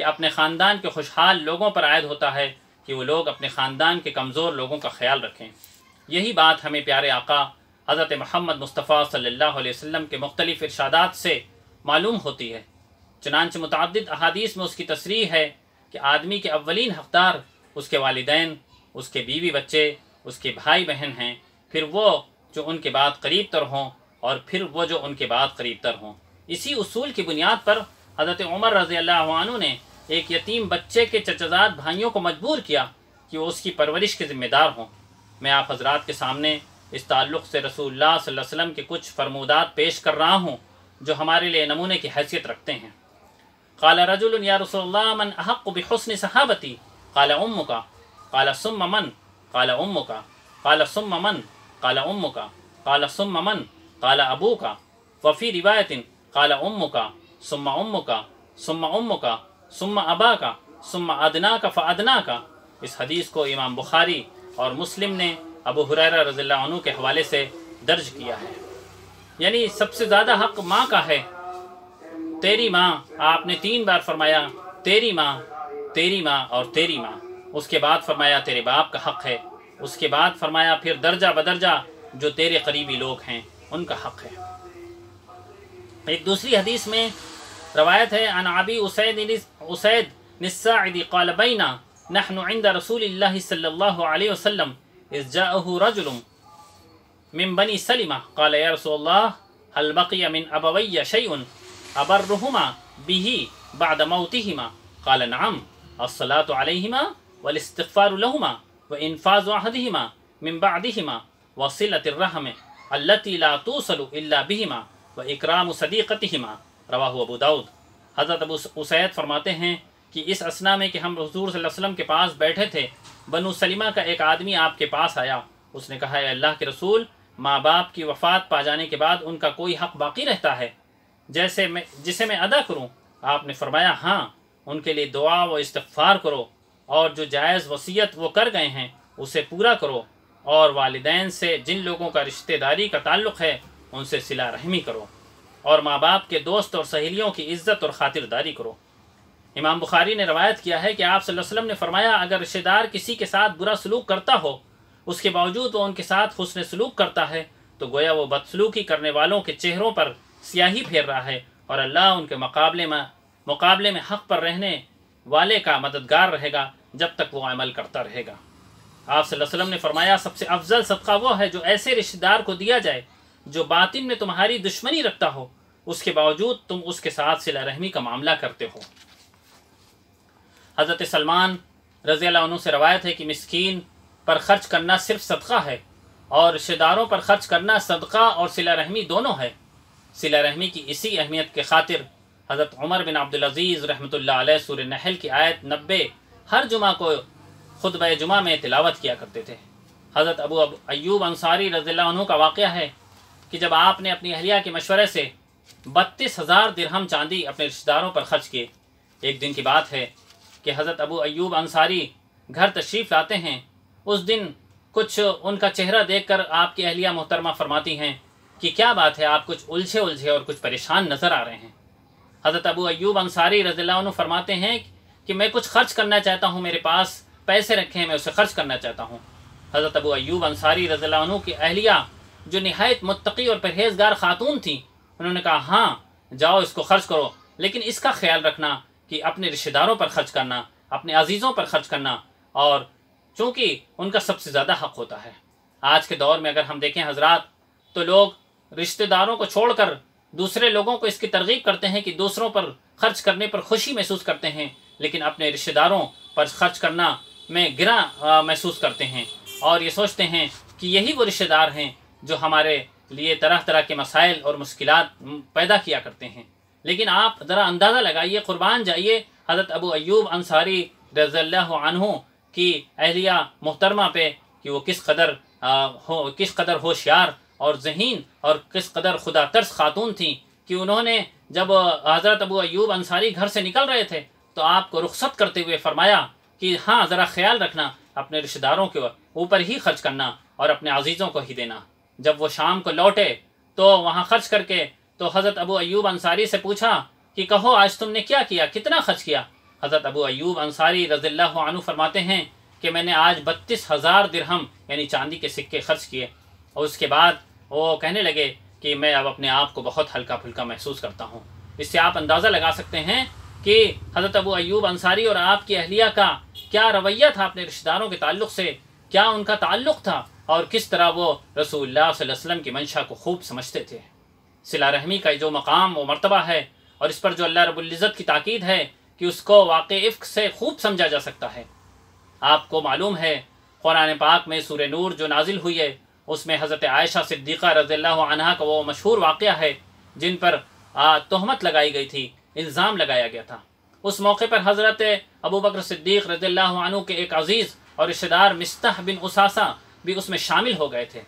کہ اپنے خاندان کے خوشحال لوگوں پر عائد ہوتا ہے کہ وہ لوگ اپنے خاندان کے کمزور لوگوں کا خیال رکھیں۔ یہی بات ہمیں پیارے آقا حضرت محمد مصطفیٰ صلی اللہ علیہ وسلم کے مختلف ارشادات سے معلوم ہوتی ہے۔ چنانچہ متعدد احادیث میں اس کی تصریح ہے کہ آدمی کے اولین حقدار اس کے والدین، اس کے بیوی بچے، اس کے بھائی بہن ہیں، پھر وہ جو ان کے بعد قریب تر ہوں، اور پھر وہ جو ان کے بعد قریب تر ہوں۔ اسی اصول کی بنیاد پر حضرت عمر رضی اللہ عنہ نے ایک یتیم بچے کے چچزاد بھائیوں کو مجبور کیا کہ وہ اس کی پرورش کے ذمہ دار ہوں۔ میں آپ حضرات کے سامنے اس تعلق سے رسول اللہ صلی اللہ علیہ وسلم کے کچھ فرمودات پیش کر رہا ہوں جو ہمارے لیے نمونے کی حیثیت رکھتے ہیں۔ قال رجل یا رسول اللہ من احق بحسن صحابتی قال امک قال ثم من قال امک قال ثم من قال امک قال ثم من قال ابوک وفی روایت قال امک ثم امک ثم امک ثم اباک ثم ادناک فادناک۔ اس حدیث کو امام بخاری اور مسلم نے ابو ہریرہ رضی اللہ عنہ کے حوالے سے درج کیا ہے۔ یعنی سب سے زیادہ حق ماں کا ہے۔ تیری ماں، آپ نے 3 بار فرمایا تیری ماں، تیری ماں اور تیری ماں۔ اس کے بعد فرمایا تیرے باپ کا حق ہے۔ اس کے بعد فرمایا پھر درجہ بدرجہ جو تیرے قریبی لوگ ہیں ان کا حق ہے۔ ایک دوسری حدیث میں روایت ہے عن ابی اسید الساعدی قال بینا نحن عند رسول اللہ صلی اللہ علیہ وسلم اذ جاءه رجل من بني سلمة قال يا رسول الله هل بقي من أبوي شيء أبرهما به بعد موتهما قال نعم الصلاة عليهما والاستغفار لهما وإنفاذ عهدهما من بعدهما وصلة الرحم التي لا توصل إلا بهما وإكرام صديقتهما رواہ ابو داؤد۔ حضرت ابو اسید فرماتے ہیں کہ اس اثنا میں کہ ہم حضور صلی اللہ علیہ وسلم کے پاس بیٹھے تھے، بنو سلمہ کا ایک آدمی آپ کے پاس آیا۔ اس نے کہا اے اللہ کے رسول، ماں باپ کی وفات پا جانے کے بعد ان کا کوئی حق باقی رہتا ہے جسے میں ادا کروں؟ آپ نے فرمایا ہاں، ان کے لیے دعا و استغفار کرو، اور جو جائز وصیت وہ کر گئے ہیں اسے پورا کرو، اور والدین سے جن لوگوں کا رشتہ داری کا تعلق ہے ان سے صلہ رحمی کرو، اور ماں باپ کے دوست اور سہیلیوں کی عزت اور خاطرداری کرو۔ امام بخاری نے روایت کیا ہے کہ آپ صلی اللہ علیہ وسلم نے فرمایا اگر رشتہ دار کسی کے ساتھ برا سلوک کرتا ہو، اس کے باوجود وہ ان کے ساتھ حسن سلوک کرتا ہے، تو گویا وہ بدسلوکی کرنے والوں کے چہروں پر سیاہی پھیر رہا ہے، اور اللہ ان کے مقابلے میں حق پر رہنے والے کا مددگار رہے گا جب تک وہ عمل کرتا رہے گا۔ آپ صلی اللہ علیہ وسلم نے فرمایا سب سے افضل صدقہ وہ ہے جو ایسے رشتہ دار کو دیا جائے جو باطن میں تمہاری دشمنی رکھتا ہو، اس کے باوجود تم اس کے ساتھ صلہ رحمی کا معاملہ کرتے ہو۔ حضرت سلمان رضی اللہ عنہ سے روایت ہے کہ مسکین پر خرچ کرنا صرف صدقہ ہے، اور رشتہ داروں پر خرچ کرنا صدقہ اور صلہ رحمی دونوں ہے۔ صلہ رحمی کی اسی اہمیت کے خاطر حضرت عمر بن عبدالعزیز رحمۃ اللہ علیہ سورہ نحل کی آیت 90 ہر جمعہ کو خطبہ جمعہ میں تلاوت کیا کرتے تھے۔ حضرت ابو ایوب انصاری رضی اللہ عنہ کا واقعہ ہے کہ جب آپ نے اپنی اہلیہ کے مشورے سے 32,000 درہم چاندی اپنے رشتہ داروں پر خرچ کیے، ایک دن کی بات ہے کہ حضرت ابو ایوب انصاری گھر تشریف لاتے ہیں۔ اس دن کچھ ان کا چہرہ دیکھ کر آپ کی اہلیہ محترمہ فرماتی ہیں کہ کیا بات ہے، آپ کچھ الجھے اور کچھ پریشان نظر آ رہے ہیں۔ حضرت ابو ایوب انصاری رضی اللہ عنہ فرماتے ہیں کہ میں کچھ خرچ کرنا چاہتا ہوں، میرے پاس پیسے رکھے ہیں، میں اسے خرچ کرنا چاہتا ہوں۔ حضرت ابو ایوب انصاری رضی اللہ عنہ کی اہلیہ جو نہایت متقی اور پرہیزگار خاتون تھیں، انہوں نے کہا ہاں جاؤ اس کو خرچ کرو، لیکن اس کا خیال رکھنا کہ اپنے رشتہ داروں پر خرچ کرنا، اپنے عزیزوں پر خرچ کرنا، اور چونکہ ان کا سب سے زیادہ حق ہوتا ہے۔ آج کے دور میں اگر ہم دیکھیں حضرات، تو لوگ رشتہ داروں کو چھوڑ کر دوسرے لوگوں کو اس کی ترغیب کرتے ہیں کہ دوسروں پر خرچ کرنے پر خوشی محسوس کرتے ہیں، لیکن اپنے رشتہ داروں پر خرچ کرنا میں گراں محسوس کرتے ہیں، اور یہ سوچتے ہیں کہ یہی وہ رشتہ دار ہیں جو ہمارے لیے طرح طرح کے مسائل اور مشکلات پیدا کیا کرتے ہیں۔ لیکن آپ ذرا اندازہ لگائیے، قربان جائیے حضرت ابو ایوب انصاری رضی اللہ عنہ کی اہلیہ محترمہ پہ کہ وہ کس قدر ہوشیار اور ذہین اور کس قدر خدا ترس خاتون تھیں کہ انہوں نے جب حضرت ابو ایوب انصاری گھر سے نکل رہے تھے تو آپ کو رخصت کرتے ہوئے فرمایا کہ ہاں ذرا خیال رکھنا، اپنے رشتہ داروں کے اوپر ہی خرچ کرنا اور اپنے عزیزوں کو ہی دینا۔ جب وہ شام کو لوٹے تو وہاں خرچ کر کے تو حضرت ابو ایوب انصاری سے پوچھا کہ کہو آج تم نے کیا کیا، کتنا خرچ کیا؟ حضرت ابو ایوب انصاری رضی اللہ عنہ فرماتے ہیں کہ میں نے آج 32,000 درہم یعنی چاندی کے سکے خرچ کیے، اور اس کے بعد وہ کہنے لگے کہ میں اب اپنے آپ کو بہت ہلکا پھلکا محسوس کرتا ہوں۔ اس سے آپ اندازہ لگا سکتے ہیں کہ حضرت ابو ایوب انصاری اور آپ کی اہلیہ کا کیا رویہ تھا اپنے رشتہ داروں کے تعلق سے، کیا ان کا تعلق تھا، اور کس طرح وہ رسول اللہ صلی اللہ علیہ وسلم کی منشا کو خوب سمجھتے تھے۔ صلہ رحمی کا جو مقام و مرتبہ ہے، اور اس پر جو اللہ رب العزت کی تاکید ہے کہ اس کو واقع عفق سے خوب سمجھا جا سکتا ہے۔ آپ کو معلوم ہے قرآن پاک میں سورہ نور جو نازل ہوئی ہے، اس میں حضرت عائشہ صدیقہ رضی اللہ عنہا کا وہ مشہور واقعہ ہے جن پر تہمت لگائی گئی تھی، الزام لگایا گیا تھا۔ اس موقع پر حضرت ابو بکر صدیق رضی اللہ عنہ کے ایک عزیز اور رشتہ دار مصطح بن اساسہ بھی اس میں شامل ہو گئے تھے،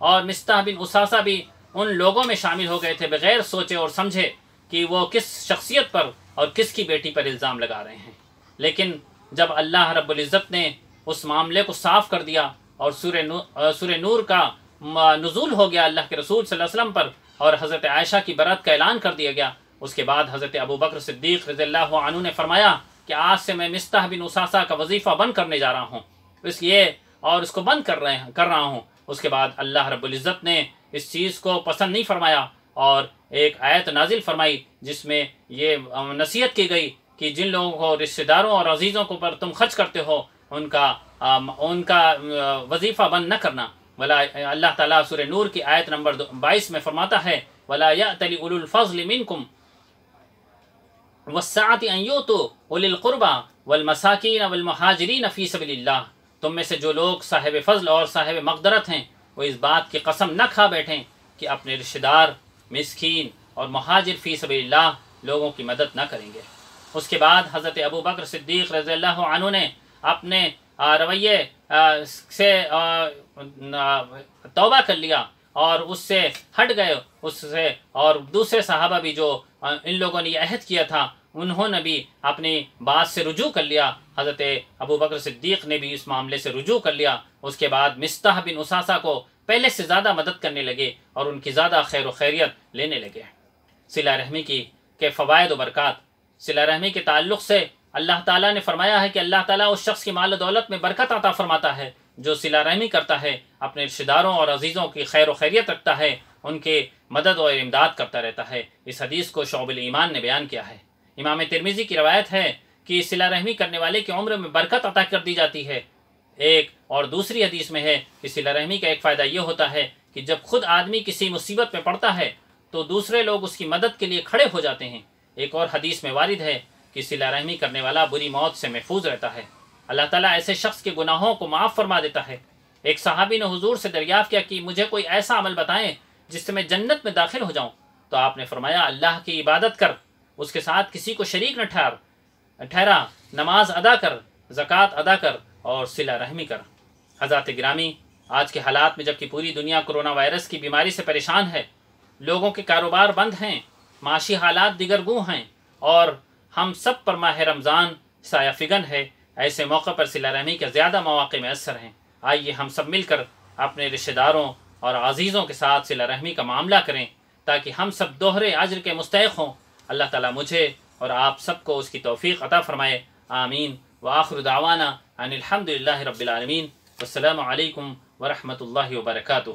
اور مصطح بن اساسہ بھی ان لوگوں میں شامل ہو گئے تھے بغیر سوچے اور سمجھے کہ وہ کس شخصیت پر اور کس کی بیٹی پر الزام لگا رہے ہیں۔ لیکن جب اللہ رب العزت نے اس معاملے کو صاف کر دیا اور سورہ نور کا نزول ہو گیا اللہ کے رسول صلی اللہ علیہ وسلم پر، اور حضرت عائشہ کی برات کا اعلان کر دیا گیا، اس کے بعد حضرت ابو بکر صدیق رضی اللہ عنہ نے فرمایا کہ آج سے میں مصطح بن اساسہ کا وظیفہ بند کرنے جا رہا ہوں، اس لیے اور اس کو بند کر رہا ہوں۔ اس کے بعد اللہ رب العزت نے اس چیز کو پسند نہیں فرمایا اور ایک آیت نازل فرمائی جس میں یہ نصیحت کی گئی کہ جن لوگوں کو رشتہ داروں اور عزیزوں کو پر تم خرچ کرتے ہو ان کا وظیفہ بند نہ کرنا۔ اللہ تعالیٰ سورہ نور کی آیت نمبر 22 میں فرماتا ہے وَلَا يَأْتَلِ أُولُو الْفَضْلِ مِنْكُمْ وَالسَّعَةِ أَنْ يُؤْتُوا أُولِي الْقُرْبَى وَالْمَسَاكِينَ وَالْمُهَاجِرِينَ فِي سَبِيلِ اللَّهِ۔ تم میں سے جو لوگ صاحب فضل اور صاحب مقدرت ہیں وہ اس بات کی قسم نہ کھا بیٹھیں کہ اپنے رشتہ دار، مسکین اور مہاجر فی سبیل اللہ لوگوں کی مدد نہ کریں گے۔ اس کے بعد حضرت ابو بکر صدیق رضی اللہ عنہ نے اپنے رویے سے توبہ کر لیا اور اس سے ہٹ گئے اس سے، اور دوسرے صحابہ بھی جو ان لوگوں نے یہ عہد کیا تھا انہوں نے بھی اپنی بات سے رجوع کر لیا۔ حضرت ابو بکر صدیق نے بھی اس معاملے سے رجوع کر لیا۔ اس کے بعد مصطح بن اساسہ کو پہلے سے زیادہ مدد کرنے لگے اور ان کی زیادہ خیر و خیریت لینے لگے۔ صلہ رحمی کے فوائد و برکات۔ صلہ رحمی کے تعلق سے اللہ تعالیٰ نے فرمایا ہے کہ اللہ تعالیٰ اس شخص کی مال و دولت میں برکت عطا فرماتا ہے جو صلہ رحمی کرتا ہے، اپنے رشتہ داروں اور عزیزوں کی خیر و خیریت رکھتا ہے، ان کے مدد اور امداد کرتا رہتا ہے۔ اس حدیث کو شعب الایمان نے بیان کیا ہے۔ امام ترمذی کی روایت ہے کہ صلہ رحمی کرنے والے کی عمر میں برکت عطا کر دی جاتی ہے۔ ایک اور دوسری حدیث میں ہے کہ صلہ رحمی کا ایک فائدہ یہ ہوتا ہے کہ جب خود آدمی کسی مصیبت میں پڑتا ہے تو دوسرے لوگ اس کی مدد کے لیے کھڑے ہو جاتے ہیں۔ ایک اور حدیث میں وارد ہے کہ صلہ رحمی کرنے والا بری موت سے محفوظ رہتا ہے۔ اللہ تعالیٰ ایسے شخص کے گناہوں کو معاف فرما دیتا ہے۔ ایک صحابی نے حضور سے دریافت کیا کہ مجھے کوئی ایسا عمل بتائیں جس سے میں جنت میں داخل ہو جاؤں، تو آپ نے فرمایا اللہ کی عبادت کر، اس کے ساتھ کسی کو شریک نہ ٹھہرا، نماز ادا کر، زکوٰۃ ادا کر اور صلہ رحمی کر۔ حضرات گرامی، آج کے حالات میں جبکہ پوری دنیا کرونا وائرس کی بیماری سے پریشان ہے، لوگوں کے کاروبار بند ہیں، معاشی حالات دیگر گوں ہیں، اور ہم سب پر ماہ رمضان سایہ فگن ہے، ایسے موقع پر صلہ رحمی کے زیادہ مواقع میسر ہیں۔ آئیے ہم سب مل کر اپنے رشتہ داروں اور عزیزوں کے ساتھ صلہ رحمی کا معاملہ کریں تاکہ ہم سب دوہرے اجر کے مستحق ہوں۔ اللہ تعالیٰ مجھے اور آپ سب کو اس کی توفیق عطا فرمائے، آمین۔ وآخر دعوانا ان الحمد للہ رب العالمین، والسلام علیکم ورحمۃ اللہ وبرکاتہ۔